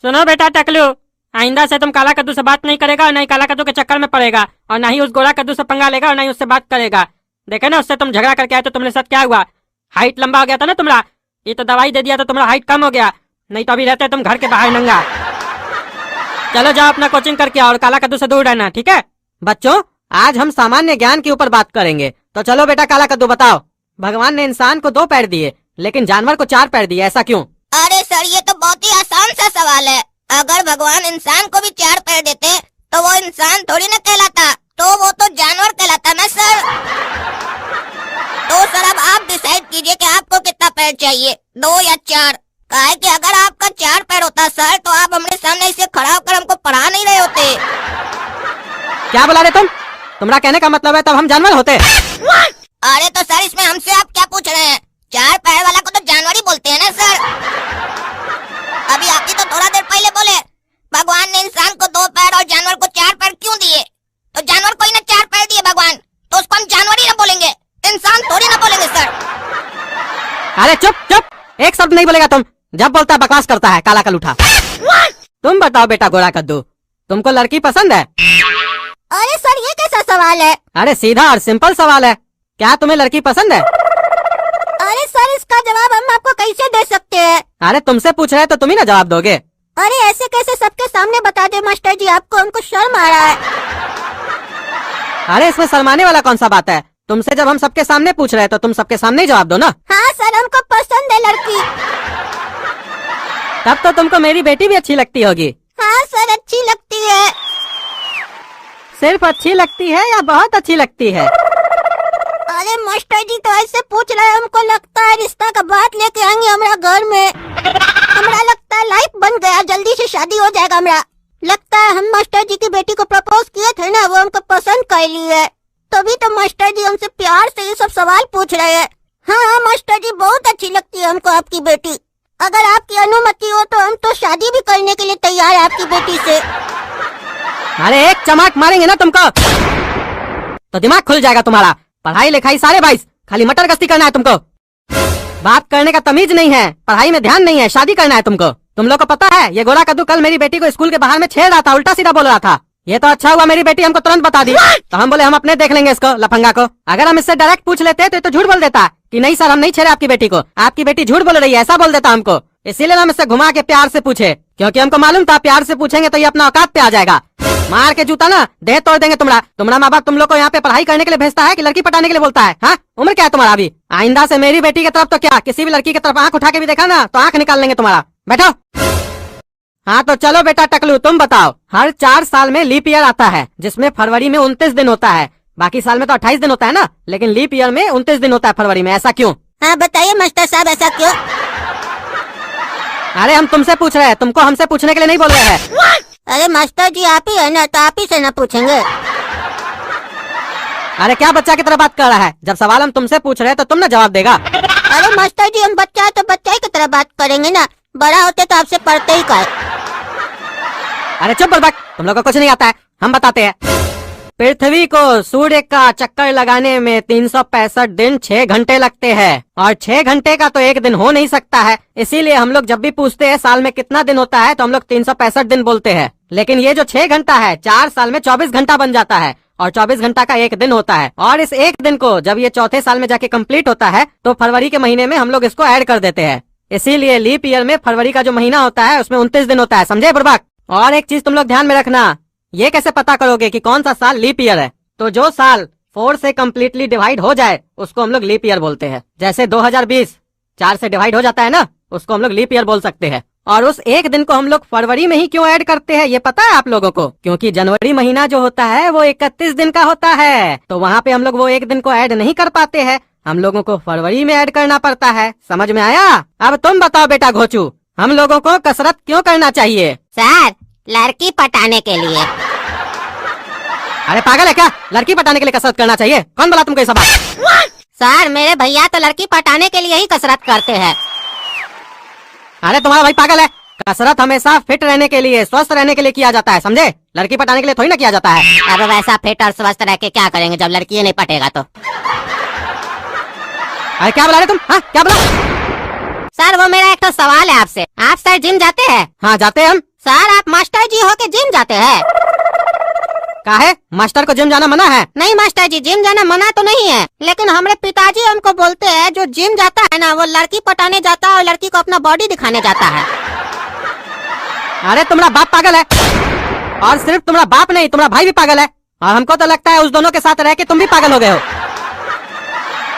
सुनो बेटा टकलू, आइंदा से तुम काला कद्दू से बात नहीं करेगा और नहीं काला कद्दू के चक्कर में पड़ेगा और ना ही उस गोरा कद्दू से पंगा लेगा और ना ही उससे बात करेगा। देखे ना उससे तुम झगड़ा करके आए तो तुम्हारे साथ क्या हुआ, हाइट लंबा हो गया था ना तुम्हारा, ये तो दवाई दे दिया तो तुम्हारा हाइट कम हो गया, नहीं तो अभी रहते तुम घर के बाहर नंगा। चलो जाओ अपना कोचिंग करके आओ और काला कद्दू से दूर रहना, ठीक है? बच्चों, आज हम सामान्य ज्ञान के ऊपर बात करेंगे। तो चलो बेटा काला कद्दू बताओ, भगवान ने इंसान को 2 पैर दिए लेकिन जानवर को 4 पैर दिए, ऐसा क्यों? अरे सर, ये तो बहुत ही आसान सा सवाल है। अगर भगवान इंसान को भी 4 पैर देते तो वो इंसान थोड़ी ना कहलाता, तो वो तो जानवर कहलाता ना सर। तो सर अब आप डिसाइड कीजिए कि आपको कितना पैर चाहिए, 2 या 4। काहे कि अगर आपका 4 पैर होता सर तो आप हमारे सामने इसे खड़ा होकर हमको पढ़ा नहीं रहे होते। क्या बुला रहे तुम? तुम्हारा कहने का मतलब है तब हम जानवर होते? अरे तो सर इसमें हमसे आप क्या पूछ रहे हैं? 4 पैर वाला को तो जानवर ही बोलते हैं ना सर। अभी आप ही तो थोड़ा देर पहले बोले भगवान ने इंसान को 2 पैर और जानवर को 4 पैर क्यों दिए? तो जानवर को ही ना 4 पैर दिए भगवान, तो उसको हम जानवर ही ना बोलेंगे, इंसान थोड़ी ना बोलेंगे सर। अरे चुप चुप, एक शब्द नहीं बोलेगा तुम, जब बोलता है बकवास करता है काला कलूठा। तुम बताओ बेटा गोरा कद्दू, तुमको लड़की पसंद है? अरे सर ये कैसा सवाल है? अरे सीधा और सिंपल सवाल है, क्या तुम्हें लड़की पसंद है? अरे सर इसका जवाब हम आपको कैसे दे सकते हैं? अरे तुमसे पूछ रहे हैं तो तुम ही ना जवाब दोगे। अरे ऐसे कैसे सबके सामने बता दे मास्टर जी, आपको हमको शर्म आ रहा है। अरे इसमें शर्माने वाला कौन सा बात है? तुमसे जब हम सबके सामने पूछ रहे हैं तो तुम सबके सामने ही जवाब दो ना। हाँ सर हमको पसंद है लड़की। तब तो तुमको मेरी बेटी भी अच्छी लगती होगी। हाँ सर अच्छी लगती है। सिर्फ अच्छी लगती है या बहुत अच्छी लगती है? अरे मास्टर जी तो ऐसे पूछ रहे हैं, हमको लगता है रिश्ता का बात लेके आएंगे हमारा घर में। हमारा लगता है लाइफ बन गया, जल्दी से शादी हो जाएगा हमारा। लगता है हम मास्टर जी की बेटी को प्रपोज किए थे ना, वो हमको पसंद कर ली है, तभी तो मास्टर जी हमसे प्यार से ये सब सवाल पूछ रहे हैं। हाँ मास्टर जी बहुत अच्छी लगती है हमको आपकी बेटी। अगर आपकी अनुमति हो तो हम तो शादी भी करने के लिए तैयार है आपकी बेटी से। अरे एक चमाट मारेंगे ना तुमको तो दिमाग खुल जाएगा तुम्हारा। पढ़ाई लिखाई सारे 22, खाली मटर गश्ती करना है तुमको। बात करने का तमीज नहीं है, पढ़ाई में ध्यान नहीं है, शादी करना है तुमको। तुम लोग को पता है ये गोरा कद्दू कल मेरी बेटी को स्कूल के बाहर में छेड़ रहा था, उल्टा सीधा बोल रहा था। ये तो अच्छा हुआ मेरी बेटी हमको तुरंत बता दी, तो हम बोले हम अपने देख लेंगे इसको लफंगा को। अगर हम इससे डायरेक्ट पूछ लेते तो झूठ बोल देता कि नहीं सर हम नहीं छेड़े आपकी बेटी को, आपकी बेटी झूठ बोल रही है, ऐसा बोल देता हमको। इसीलिए हम इससे घुमा के प्यार से पूछे, क्योंकि हमको मालूम था प्यार से पूछेंगे तो ये अपना औकात पे आ जाएगा। मार के जूता ना देह तोड़ देंगे तुम्हारा माँ बाप तुम लोग को यहाँ पे पढ़ाई करने के लिए भेजता है कि लड़की पटाने के लिए बोलता है? हाँ उम्र क्या है तुम्हारा अभी? आइंदा से मेरी बेटी की तरफ तो क्या किसी भी लड़की की तरफ आंख उठा के भी देखा ना तो आंख निकाल लेंगे तुम्हारा। बैठो। हाँ तो चलो बेटा टकलू तुम बताओ, हर 4 साल में लीप ईयर आता है जिसमें फरवरी में 29 दिन होता है, बाकी साल में तो 28 दिन होता है ना, लेकिन लीप ईयर में 29 दिन होता है फरवरी में, ऐसा क्यों? हाँ बताइए मास्टर साहब ऐसा क्यों? अरे हम तुमसे पूछ रहे हैं, तुमको हमसे पूछने के लिए नहीं बोल रहे हैं। अरे मास्टर जी आप ही है ना, तो आप ही से ना पूछेंगे। अरे क्या बच्चा की तरह बात कर रहा है? जब सवाल हम तुमसे पूछ रहे हैं तो तुम ना जवाब देगा। अरे मास्टर जी हम बच्चा है तो बच्चा ही की तरह बात करेंगे ना, बड़ा होते तो आपसे पढ़ते ही का। अरे चुप बलबक, तुम लोग को कुछ नहीं आता है, हम बताते हैं। पृथ्वी को सूर्य का चक्कर लगाने में 365 दिन 6 घंटे लगते हैं और 6 घंटे का तो एक दिन हो नहीं सकता है, इसीलिए हम लोग जब भी पूछते हैं साल में कितना दिन होता है तो हम लोग 365 दिन बोलते हैं। लेकिन ये जो 6 घंटा है 4 साल में 24 घंटा बन जाता है और 24 घंटा का एक दिन होता है, और इस एक दिन को जब ये चौथे साल में जाके कंप्लीट होता है तो फरवरी के महीने में हम लोग इसको ऐड कर देते हैं। इसीलिए लीप ईयर में फरवरी का जो महीना होता है उसमें 29 दिन होता है, समझे बुर्बक? और एक चीज तुम लोग ध्यान में रखना, ये कैसे पता करोगे कि कौन सा साल लीप ईयर है? तो जो साल 4 से कम्प्लीटली डिवाइड हो जाए उसको हम लोग लीप ईयर बोलते हैं। जैसे 2020 4 से डिवाइड हो जाता है ना, उसको हम लोग लीप ईयर बोल सकते हैं। और उस एक दिन को हम लोग फरवरी में ही क्यों ऐड करते हैं ये पता है आप लोगों को? क्योंकि जनवरी महीना जो होता है वो 31 दिन का होता है, तो वहाँ पे हम लोग वो एक दिन को ऐड नहीं कर पाते हैं, हम लोगों को फरवरी में ऐड करना पड़ता है। समझ में आया? अब तुम बताओ बेटा घोचू, हम लोगों को कसरत क्यों करना चाहिए? सर लड़की पटाने के लिए। अरे पागल है क्या? लड़की पटाने के लिए कसरत करना चाहिए? कौन बोला तुमको ये सब बात? सर मेरे भैया तो लड़की पटाने के लिए ही कसरत करते हैं। अरे तुम्हारा भाई पागल है, कसरत हमेशा फिट रहने के लिए, स्वस्थ रहने के लिए किया जाता है, समझे? लड़की पटाने के लिए थोड़ी ना किया जाता है। अब वैसा फिट और स्वस्थ रह के क्या करेंगे जब लड़की नहीं पटेगा तो? अरे क्या बोला रहे तुम? हाँ क्या बोला? सर वो मेरा एक तो सवाल है आपसे, आप सर जिम जाते हैं? हाँ जाते हैं हम। सर आप मास्टर जी होके जिम जाते हैं? काहे मास्टर को जिम जाना मना है? नहीं मास्टर जी, जिम जाना मना तो नहीं है, लेकिन हमारे पिताजी हमको बोलते हैं जो जिम जाता है ना वो लड़की पटाने जाता है और लड़की को अपना बॉडी दिखाने जाता है। अरे तुम्हारा बाप पागल है, और सिर्फ तुम्हारा बाप नहीं तुम्हारा भाई भी पागल है, और हमको तो लगता है उस दोनों के साथ रह के तुम भी पागल हो गए हो।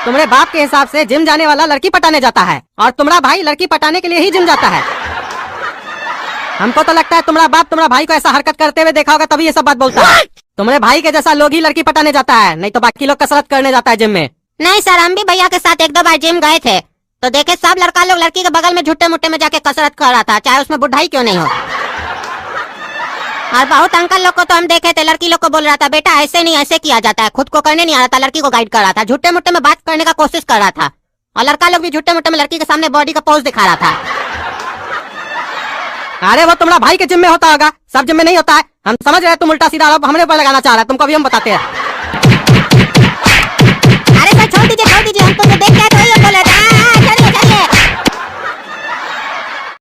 तुम्हारे बाप के हिसाब से जिम जाने वाला लड़की पटाने जाता है, और तुम्हारा भाई लड़की पटाने के लिए ही जिम जाता है। हमको तो लगता है तुम्हारा बाप तुम्हारा भाई को ऐसा हरकत करते हुए देखा होगा तभी ये सब बात बोलता है। तुम्हारे भाई के जैसा लोग ही लड़की पटाने जाता है, नहीं तो बाकी लोग कसरत करने जाता है जिम में। नहीं सर, हम भी भैया के साथ एक दो बार जिम गए थे, तो देखे सब लड़का लोग लड़की के बगल में झुट्टे मुट्टे में जाके कसरत कर रहा था, चाहे उसमें बुढ़ाई क्यों नहीं हो। और बहुत अंकल लोग को तो हम देखे थे, लड़की लोग को बोल रहा था बेटा ऐसे नहीं ऐसे किया जाता है, खुद को करने नहीं आ रहा था, लड़की को गाइड कर रहा था, झुट्टे मुट्टे में बात करने का कोशिश कर रहा था, और लड़का लोग भी झुट्टे मुट्टे में लड़की के सामने बॉडी का पोज दिखा रहा था। अरे वो तुम्हारा भाई के जिम में होता होगा, सब जिम में नहीं होता है। हम समझ रहे तुम उल्टा सीधा आरोप हमरे ऊपर लगाना चाह रहा है, तुमको अभी हम बताते हैं। अरे सर छोड़ दीजिए, हम तो